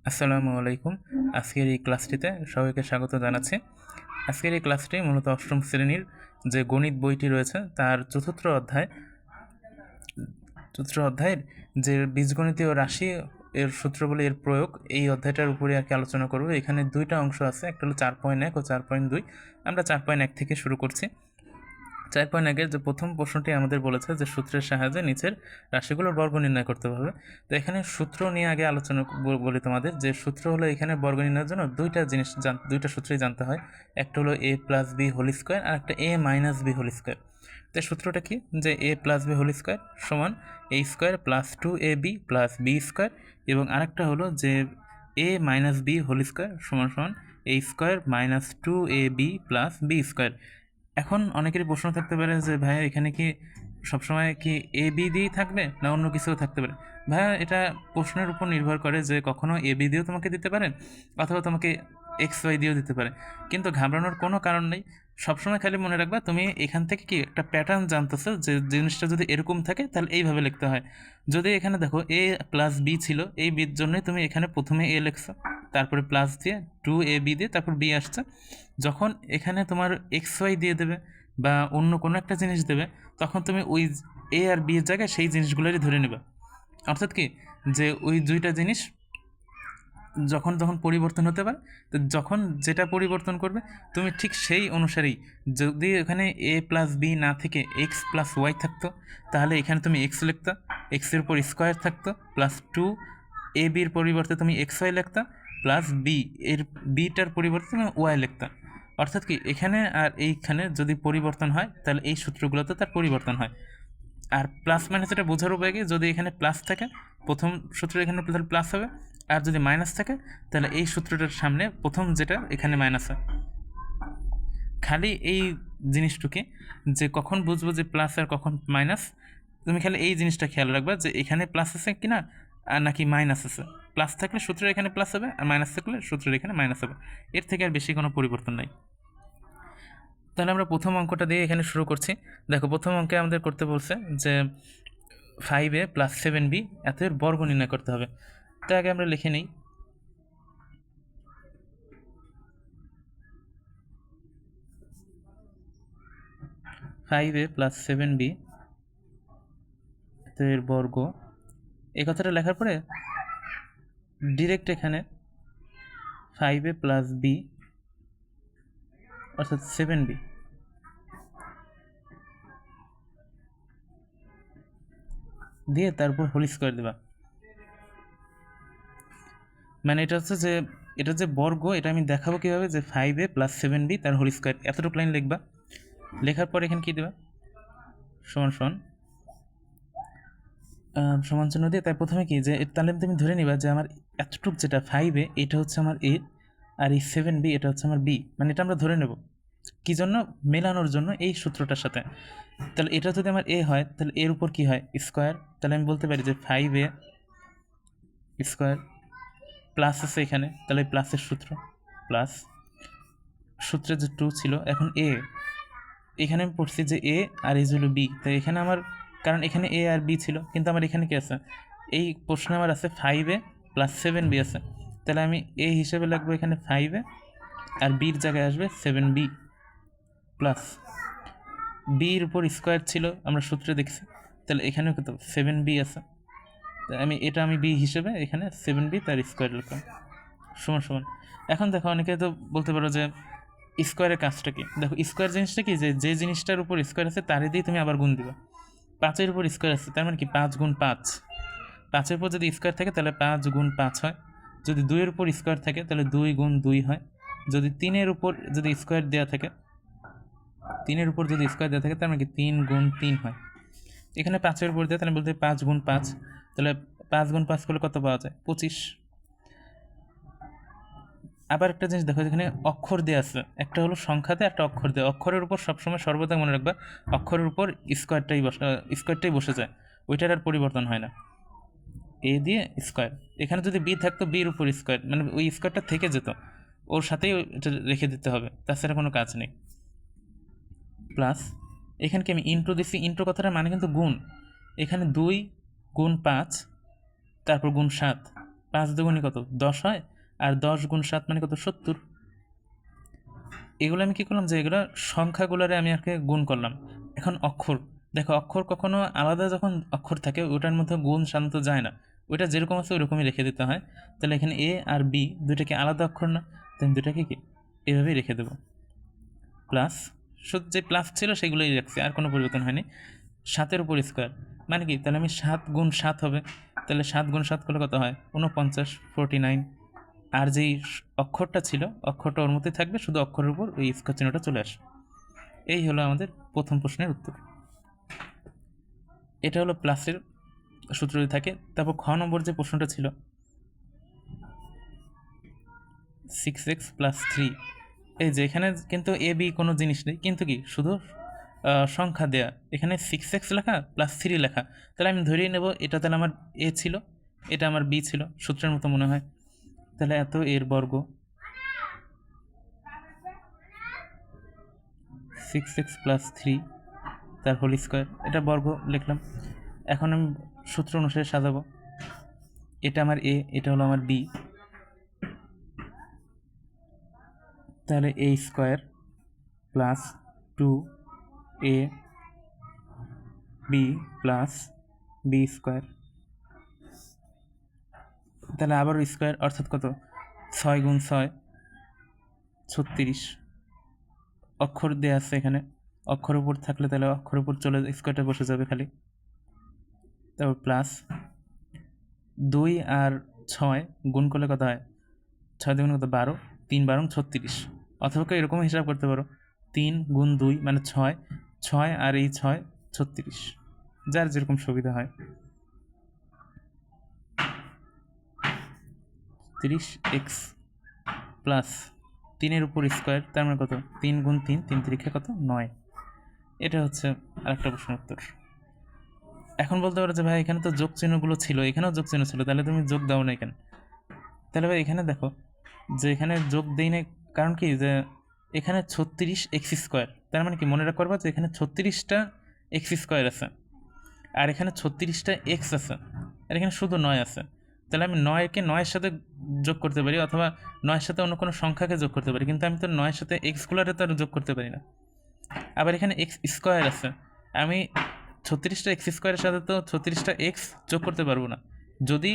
আসসালামু আলাইকুম। আজকের এই ক্লাসটিতে সবাইকে স্বাগত জানাচ্ছি। আজকের এই ক্লাসটি মূলত অষ্টম শ্রেণীর যে গণিত বইটি রয়েছে তার চতুর্থ অধ্যায়ের যে বীজগণিতীয় রাশি এর সূত্রগুলি এর প্রয়োগ, এই অধ্যায়টার উপরে আর কি আলোচনা করব। এখানে দুইটা অংশ আছে, একটা হলো 4.1 ও 4.2। আমরা 4.1 থেকে শুরু করছি। 4.1-এর যে প্রথম প্রশ্নটি আমাদের বলেছে যে সূত্রের সাহায্যে নিচের রাশিগুলোর বর্গ নির্ণয় করতে হবে। তো এখানে সূত্র নিয়ে আগে আলোচনা বলি তোমাদের, যে সূত্র হলো এখানে বর্গ নির্ণয়ের জন্য দুইটা সূত্রই জানতে হয়। একটা হলো a plus B whole square আর একটা a minus B whole square. তো সূত্রটা কি, যে a plus B whole square সমান a square plus 2ab plus B square, এবং আরেকটা হলো যে a minus B whole square সমান সমান a square minus 2ab plus B square. এখন অনেকেরই প্রশ্ন থাকতে পারে যে ভাইয়া এখানে কি সবসময় কি এ বি দিয়েই থাকবে না অন্য কিছুও থাকতে পারে? ভাইয়া এটা প্রশ্নের উপর নির্ভর করে, যে কখনো এ বি দিয়েও তোমাকে দিতে পারেন অথবা তোমাকে এক্স ওয়াই দিয়েও দিতে পারে। কিন্তু ঘাবড়ানোর কোনো কারণ নেই। সবসময় খালি মনে রাখবা তুমি এখান থেকে কি একটা প্যাটার্ন জানতেছো, যে জিনিসটা যদি এরকম থাকে তাহলে এইভাবে লিখতে হয়। যদি এখানে দেখো এ প্লাস বি ছিল, এই বির জন্যই তুমি এখানে প্রথমে এ লিখছো, তারপরে প্লাস দিয়ে 2ab দিয়ে তারপর বি আসছে। যখন এখানে তোমার এক্স ওয়াই দিয়ে দেবে বা অন্য কোনো একটা জিনিস দেবে, তখন তুমি ওই এ আর বি এর জায়গায় সেই জিনিসগুলোরই ধরে নেবে। অর্থাৎ কি, যে ওই দুইটা জিনিস যখন তখন পরিবর্তন হতে পারে, তো যখন যেটা পরিবর্তন করবে তুমি ঠিক সেই অনুসারেই, যদি এখানে এ প্লাস বি না থেকে এক্স প্লাস ওয়াই থাকতো, তাহলে এখানে তুমি এক্স লিখতা, এক্সের উপর স্কোয়ার থাকতো প্লাস 2 বির পরিবর্তে তুমি এক্স ওয়াই লিখতা, প্লাস বি এর বিটার পরিবর্তে তুমি ওয়াই লিখতা। অর্থাৎ কি, এখানে আর এইখানে যদি পরিবর্তন হয় তাহলে এই সূত্রগুলোতে তার পরিবর্তন হয়। আর প্লাস মাইনাস এটা বোঝার উপায় কি, যদি এখানে প্লাস থাকে প্রথম সূত্র এখানে তাহলে প্লাস হবে, আর যদি মাইনাস থাকে তাহলে এই সূত্রটার সামনে প্রথম যেটা এখানে মাইনাস হয়। খালি এই জিনিসটুকে, যে কখন বুঝবো যে প্লাস আর কখন মাইনাস, তুমি খালি এই জিনিসটা খেয়াল রাখবা যে এখানে প্লাস আছে কিনা আর নাকি মাইনাস আছে। প্লাস থাকলে সূত্রের এখানে প্লাস হবে, আর মাইনাস থাকলে সূত্রের এখানে মাইনাস হবে। এর থেকে আর বেশি কোনো পরিবর্তন নাই। তাহলে আমরা প্রথম অঙ্কটা দিয়ে এখানে শুরু করছি। দেখো, প্রথম অঙ্কে আমাদের করতে বলছে যে 5a প্লাস 7b এর বর্গ নির্ণয় করতে হবে। তো আগে আমরা লিখে নিই 5a প্লাস 7b এর বর্গ। এই কথাটা লেখার পরে ডিরেক্ট এখানে 5a প্লাস b অর্থাৎ 7b দিয়ে তারপর হোল স্কোয়ার দেবা। মানে এটা হচ্ছে যে এটা যে বর্গ, এটা আমি দেখাবো কীভাবে, যে 5a প্লাস 7b তার হোল স্কোয়ার, এতটুকু লাইন লিখবা। লেখার পর এখানে কী দেবা, সমান সমান সমান চিহ্ন দিয়ে তাই প্রথমে কি, যে তাহলে তুমি ধরে নিবা যে আমার এতটুক যেটা 5a এটা হচ্ছে আমার এ, আর এই 7b এটা হচ্ছে আমার বি। মানে এটা আমরা ধরে নেব কী জন্য, মেলানোর জন্য এই সূত্রটার সাথে। তাহলে এটা যদি আমার এ হয় তাহলে এর উপর কি হয়, স্কোয়ার। তাহলে আমি বলতে পারি যে 5a স্কোয়ার প্লাস আছে এখানে, তাহলে প্লাসের সূত্র প্লাস সূত্রে যে 2 ছিল, এখন এ এখানে আমি পড়ছি যে এ আর এই হলো বি। তো এখানে আমার, কারণ এখানে এ আর বি ছিল, কিন্তু আমার এখানে কি আছে, এই প্রশ্নে আমার আছে 5a প্লাস 7b আছে। তাহলে আমি এ হিসেবে লাগবো এখানে 5a, আর বির জায়গায় আসবে 7b প্লাস বির উপর স্কোয়ার ছিল আমরা সূত্রে দেখছি, তাহলে এখানেও কত 7b আছে। তাই আমি বি হিসেবে এখানে 7b তার স্কোয়ার লিখলাম সমান সমান। এখন দেখো, অনেকে তো বলতে পারো যে স্কোয়ারের কাজটা কি। দেখো, স্কোয়ার জিনিসটা কি, যে জিনিসটার উপর স্কোয়ার আছে তারে দিয়ে তুমি আবার গুণ দিবা। 5-এর উপর স্কোয়ার আছে, তার মানে কি 5 গুণ 5। 5-এর উপর যদি স্কোয়ার থাকে তাহলে 5 গুণ 5 হয়। যদি 2-এর উপর স্কোয়ার থাকে তাহলে 2 গুণ 2 হয়। যদি 3-এর উপর যদি স্কোয়ার দেওয়া থাকে, 3-এর উপর যদি স্কোয়ার দেওয়া থাকে তার মানে কি 3 গুণ 3 হয়। এখানে 5-এর উপর দেওয়া, তাহলে বলতে 5 গুণ 5, তাহলে 5 গুণ 5 করলে কত পাওয়া যায়, 25। আবার একটা জিনিস দেখো, এখানে অক্ষর দেওয়া আছে, একটা হলো সংখ্যাতে, একটা অক্ষর দেওয়া। অক্ষরের উপর সবসময় সর্বদা মনে রাখবা অক্ষরের উপর স্কোয়ারটাই বসে যায়, ওইটার আর পরিবর্তন হয় না। এ দিয়ে স্কোয়ার, এখানে যদি বি থাকতো বির উপর স্কোয়ার, মানে ওই স্কোয়ারটা থেকে যেত, ওর সাথেই এটা রেখে দিতে হবে, তাছাড়া কোনো কাজ নেই। প্লাস এখানকে আমি ইন্টু দিচ্ছি, ইন্টু কথাটার মানে কিন্তু গুণ। এখানে 2 গুণ 5 তারপর গুণ 7, 5 দুগুণে কত 10 হয়, আর 10 গুণ 7 মানে কত 70। এগুলো আমি কী করলাম যে এগুলো সংখ্যাগুলোরে আমি আগে গুণ করলাম। এখন অক্ষর দেখো, অক্ষর কখনো আলাদা যখন অক্ষর থাকে ওটার মধ্যে গুণ সাধারণত যায় না, ওইটা যেরকম আছে ওরকমই রেখে দিতে হয়। তাহলে এখানে এ আর বি দুইটা কি আলাদা অক্ষর না, তাই আমি দুটাকে কি এভাবেই রেখে দেবো। প্লাস শুধু যে প্লাস ছিল সেগুলোই রাখছি, আর কোনো পরিবর্তন হয়নি। 7-এর উপর স্কোয়ার মানে কি, তাহলে আমি 7 গুণ 7 হবে, তাহলে 7 গুণ 7 করলে কত হয় 49, 49। আর যেই অক্ষরটা ছিল অক্ষরটা ওর মধ্যে থাকবে, শুধু অক্ষরের উপর ওই স্কোয়ার চিহ্নটা চলে আসে। এই হলো আমাদের প্রথম প্রশ্নের উত্তর। এটা হলো প্লাসের সূত্র যদি থাকে। তারপর খ নম্বর যে প্রশ্নটা ছিল 6x + 3, এই যে এখানে কিন্তু এ বি কোনো জিনিস নেই, কিন্তু কি শুধু সংখ্যা দেয়া, এখানে 6x লেখা +3 লেখা, তাহলে আমি ধরেই নেব এটা তাহলে আমার এ ছিল, এটা আমার বি ছিল, সূত্রের মতো মনে হয়। তাহলে এত এর বর্গ 6x + 3 তার হোল স্কোয়ার, এটা বর্গ লিখলাম। এখন আমি সূত্র অনুসারে সাজাবো, এটা আমার এ, এটা হলো আমার বি, তাহলে a square plus 2ab plus B square, তাহলে আবারও স্কোয়ার অর্থাৎ কত 6 গুণ 6 36। অক্ষর দেওয়া আছে এখানে, অক্ষর উপর থাকলে তাহলে অক্ষর উপর চলে স্কোয়ারটা বসে যাবে খালি। তারপর প্লাস 2 আর 6 গুণ করলে কত হয় 6 দুগুণ কত 12, 3 12 36। অথবা এরকম হিসাব করতে পারো 3 গুণ 2 মানে 6, 6 আর এই 6 36, যার যেরকম সুবিধা হয়। 30x প্লাস 3-এর উপর স্কোয়ার, তার মানে কত 3 গুণ 3, 3 3 কত 9। এটা হচ্ছে আরেকটা প্রশ্নের উত্তর। এখন বলতে পারো যে ভাই এখানে তো যোগ চিহ্নগুলো ছিল, এখানেও যোগ চিহ্ন ছিল, তাহলে তুমি যোগ দাও না কেন? তাহলে ভাই এখানে দেখো যে এখানে যোগ দেই না, কারণ কি যে এখানে 36x², তার মানে কি মনে রাখতে পারবা যে এখানে 36টা x² আছে, আর এখানে 36টা x আছে, আর এখানে শুধু 9 আছে। তাহলে আমি 9কে 9-এর সাথে যোগ করতে পারি, অথবা 9-এর সাথে অন্য কোনো সংখ্যাকে যোগ করতে পারি, কিন্তু আমি তো 9-এর সাথে এক্সগুলোরে তো আর যোগ করতে পারি না। আবার এখানে x² আছে, আমি 36টা x² সাথে তো 36টা x যোগ করতে পারবো না। যদি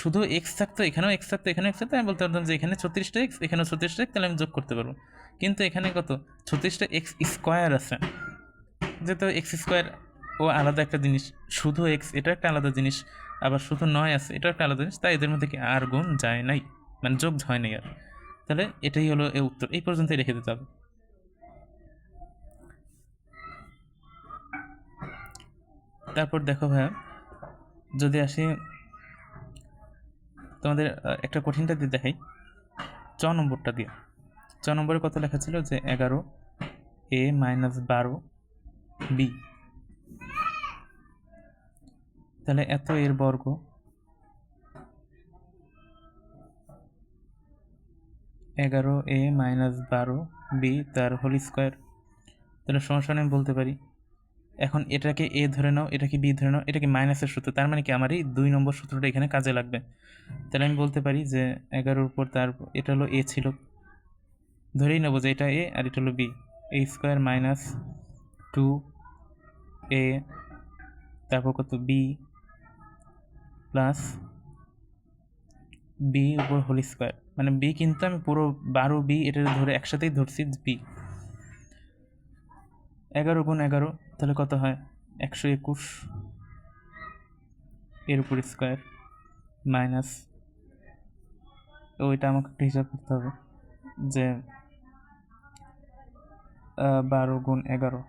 শুধু এক্স থাকতো, এখানেও এক্স থাকতো, এখানেও এক্স থাকতো, আমি বলতে পারতাম যে এখানে 36টা এক্স, এখানেও 36টা এক্স, তাহলে আমি যোগ করতে পারবো। কিন্তু এখানে কত 36টা x² আছে, যেহেতু x² ও আলাদা একটা জিনিস, শুধু এক্স এটা একটা আলাদা জিনিস, আবার শুধু 9 আছে এটা একটা আলাদা জিনিস, তাই এদের মধ্যে কি আর গুণ যায় নাই, মানে যোগ হয় নাই আর। তাহলে এটাই হলো এই উত্তর, এই পর্যন্তই রেখে দিতে হবে। তারপর দেখো ভাইয়া, যদি আসি তোমাদের একটা কঠিনটা দিয়ে দেখাই, 6 নম্বরটা দিয়ে। 6 নম্বরে কত লেখা ছিল যে 11a - 12b, তাহলে এত এর বর্গ 11a - 12b তার হোল স্কোয়ার, তাহলে সমস্যা আমি বলতে পারি। এখন এটাকে এ ধরে নাও, এটাকে বি ধরে নাও, এটাকে মাইনাসের সূত্র, তার মানে কি আমার এই 2 নম্বর সূত্রটা এখানে কাজে লাগবে। তাহলে আমি বলতে পারি যে 11-এর উপর তার, এটা হলো এ ছিল, ধরেই নেবো যে এটা এ আর এটা হলো বি, a² - 2a তারপর কত বি প্লাস বি উপর হোল স্কোয়ার, মানে বি কিন্তু আমি পুরো 12b এটা ধরে একসাথেই ধরছি বি। 11 গুণ 11 তাহলে কত হয় 121 এর উপর স্কোয়ার মাইনাস, ওইটা আমাকে একটা হিসাব করতে হবে যে 12 গুণ 11,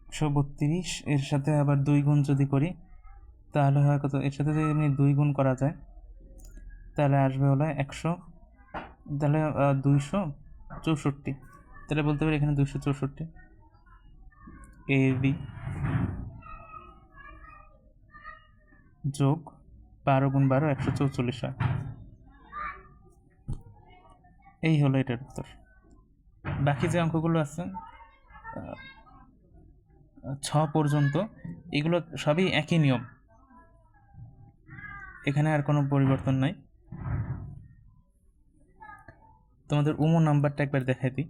একশো 32, এর সাথে আবার 2 গুণ যদি করি তাহলে হয় কত, এর সাথে যদি এমনি 2 গুণ করা যায় তাহলে আসবে হলো 100, তাহলে 264, তাহলে বলতে পারি এখানে 264 এ বি যোগ 12 গুণ 12 144 হয়। এই হলো এটার উত্তর। বাকি যে অঙ্কগুলো আছে 6 পর্যন্ত, এগুলো সবই একই নিয়ম, এখানে আর কোনো পরিবর্তন নাই। তোমাদের নাম্বারটা একবার দেখাই দিই।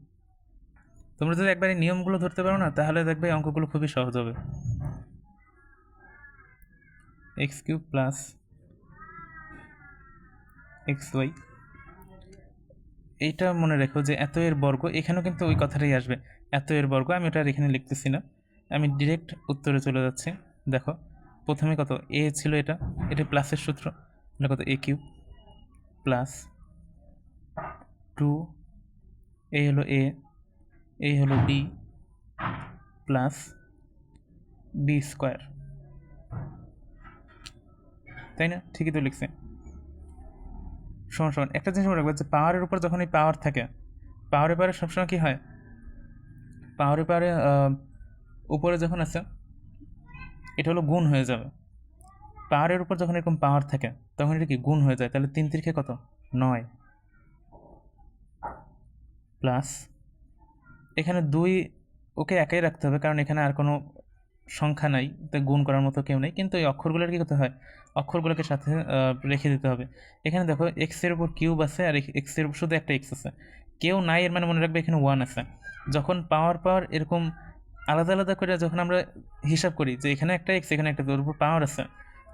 তোমরা যদি একবার এই নিয়মগুলো ধরতে পারো না, তাহলে দেখবে অঙ্কগুলো খুবই সহজ হবে। x³ প্লাস xy, এইটা মনে রেখো যে এত এর বর্গ, এখানেও কিন্তু ওই কথাটাই আসবে, এত এর বর্গ। আমি ওটা আর এখানে লিখতেছি না, আমি ডিরেক্ট উত্তরে চলে যাচ্ছি। দেখো প্রথমে কত এ ছিল, এটা প্লাসের সূত্র, এটা কত a³ প্লাস 2, এই হলো a, এই হলো b প্লাস b², তাই না? ঠিকই তো লিখছে। সমান সমান একটা জিনিস মনে রাখবে যে পাওয়ারের উপর যখন এই পাওয়ার থাকে, পাওয়ারের পারে সবসময় কী হয়, পাওয়ারের পারে উপরে যখন আছে এটা হলো গুণ হয়ে যাবে। পাওয়ারের উপর যখন এরকম পাওয়ার থাকে তখন এটা কি গুণ হয়ে যায়, তাহলে 3 3 কত 9 প্লাস এখানে 2, ওকে একাই রাখতে হবে কারণ এখানে আর কোনো সংখ্যা নাই, তাই গুণ করার মতো কেউ নেই। কিন্তু এই অক্ষরগুলোর কী করতে হয়, অক্ষরগুলোকে সাথে রেখে দিতে হবে। এখানে দেখো এক্সের উপর কিউব আছে আর এক্সের উপর শুধু একটা এক্স আছে, কেউ নাই এর মানে মনে রাখবে এখানে 1 আছে। যখন পাওয়ার এরকম আলাদা আলাদা করে যখন আমরা হিসাব করি যে এখানে একটা এক্স এখানে একটা, ওর উপর পাওয়ার আছে,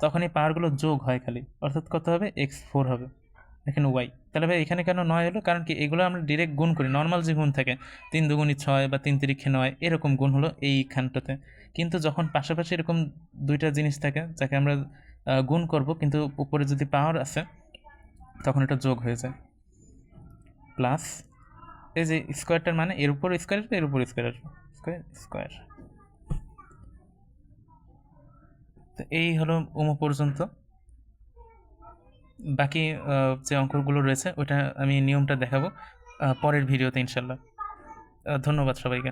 তখন এই পাওয়ারগুলো যোগ হয় খালি, অর্থাৎ কত হবে x4 হবে, এখানে ওয়াই। তাহলে ভাই এখানে কেন 9 হলো, কারণ কি এগুলো আমরা ডিরেক্ট গুণ করি, নর্মাল যে গুণ থাকে 3 2 6 বা 3 3 9 এরকম গুণ হলো এইখানটাতে। কিন্তু যখন পাশাপাশি এরকম দুইটা জিনিস থাকে যাকে আমরা গুণ করব, কিন্তু উপরে যদি পাওয়ার আছে তখন এটা যোগ হয়ে যায়। প্লাস এই যে স্কোয়ারটার মানে এর উপর স্কোয়ার আসবে, এর উপর স্কোয়ার আসবে, স্কোয়ার স্কোয়ার। তো এই হলো পর্যন্ত। বাকি যে অঙ্কগুলো রয়েছে ওটা আমি নিয়মটা দেখাবো পরের ভিডিওতে ইনশাল্লাহ। ধন্যবাদ সবাইকে।